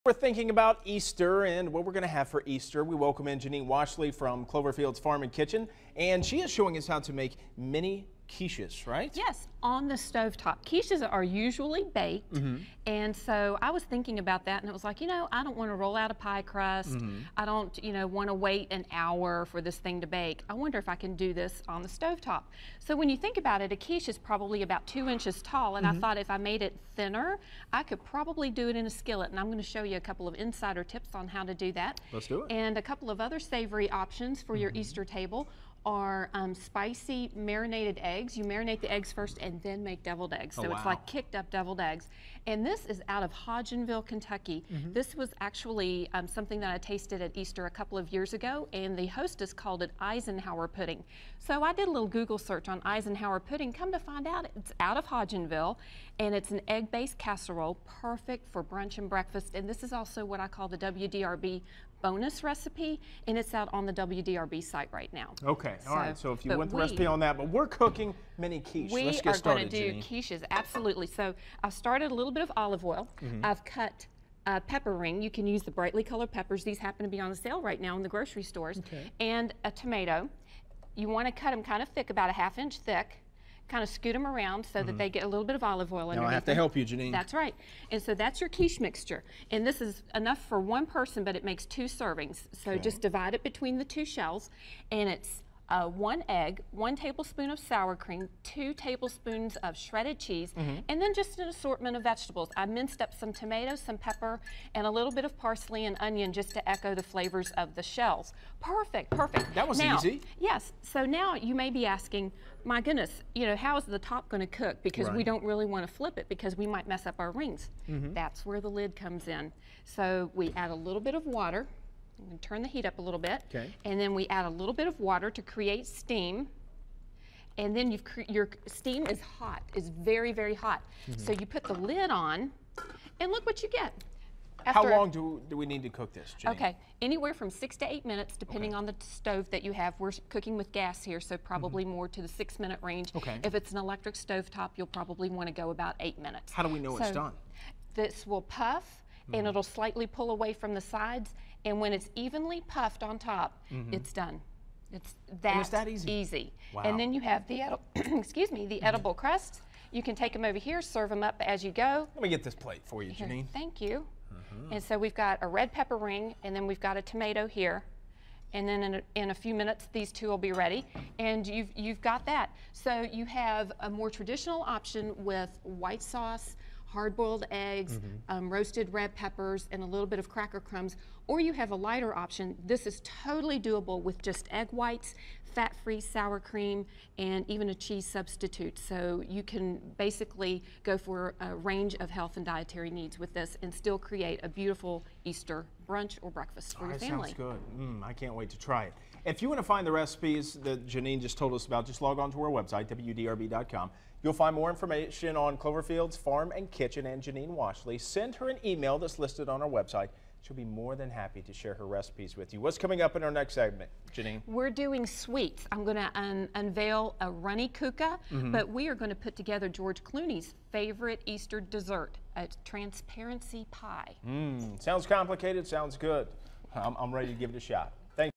We're thinking about Easter and what we're going to have for Easter. We welcome in Janine Washle from Cloverfield's Farm and Kitchen, and she is showing us how to make mini quiches, right? Yes, on the stovetop. Quiches are usually baked, and so I was thinking about that, and it was like, I don't want to roll out a pie crust. I don't, want to wait an hour for this thing to bake. I wonder if I can do this on the stovetop. So when you think about it, a quiche is probably about 2 inches tall, and I thought if I made it thinner, I could probably do it in a skillet, and I'm going to show you a couple of insider tips on how to do that. Let's do it. And a couple of other savory options for your Easter table are spicy marinated eggs. You marinate the eggs first and then make deviled eggs. So it's like kicked up deviled eggs. And this is out of Hodgenville, Kentucky. This was actually something that I tasted at Easter a couple of years ago, and the hostess called it Eisenhower pudding. So I did a little Google search on Eisenhower pudding. Come to find out, it's out of Hodgenville, and it's an egg-based casserole, perfect for brunch and breakfast. And this is also what I call the WDRB bonus recipe, and it's out on the WDRB site right now. Okay, all right, so if you want the recipe on that, but we're cooking mini quiche. Let's get started, We are going to do quiches, absolutely. So I've started a little bit of olive oil. I've cut a pepper ring. You can use the brightly colored peppers. These happen to be on sale right now in the grocery stores. And a tomato. You want to cut them kind of thick, about a ½ inch thick. Kind of scoot them around so that they get a little bit of olive oil underneath them. Now I have to help you, Janine. That's right. And so that's your quiche mixture. And this is enough for one person, but it makes 2 servings. So just divide it between the 2 shells. And it's 1 egg, 1 tablespoon of sour cream, 2 tablespoons of shredded cheese, and then just an assortment of vegetables. I minced up some tomatoes, some pepper, and a little bit of parsley and onion just to echo the flavors of the shells. Perfect, perfect. That was easy. Yes. So now you may be asking, my goodness, how is the top going to cook? Because we don't really want to flip it because we might mess up our rings. That's where the lid comes in. So we add a little bit of water. I'm going to turn the heat up a little bit. And then we add a little bit of water to create steam. And then your steam is hot, is very, very hot. So you put the lid on, and look what you get. How long do we need to cook this, Janine? Okay, anywhere from 6 to 8 minutes, depending on the stove that you have. We're cooking with gas here, so probably more to the 6-minute range. If it's an electric stove top, you'll probably want to go about 8 minutes. How do we know it's done? This will puff, and it'll slightly pull away from the sides, and when it's evenly puffed on top, it's done. It's that easy. Wow. And then you have the excuse me, the edible crusts. You can take them over here, serve them up as you go. Let me get this plate for you, Janine. Thank you. And so we've got a red pepper ring, and then we've got a tomato here. And then in a few minutes, these 2 will be ready. And you've got that. So you have a more traditional option with white sauce, hard-boiled eggs, roasted red peppers, and a little bit of cracker crumbs. Or you have a lighter option. This is totally doable with just egg whites, fat-free sour cream, and even a cheese substitute. So you can basically go for a range of health and dietary needs with this and still create a beautiful Easter brunch or breakfast for your family. Sounds good. I can't wait to try it. If you want to find the recipes that Janine just told us about, just log on to our website, WDRB.com. You'll find more information on Cloverfield's Farm and Kitchen and Janine Washle. Send her an email that's listed on our website. She'll be more than happy to share her recipes with you. What's coming up in our next segment, Janine? We're doing sweets. I'm going to unveil a runny kuka, but we are going to put together George Clooney's favorite Easter dessert, a transparency pie. Sounds complicated, sounds good. I'm ready to give it a shot.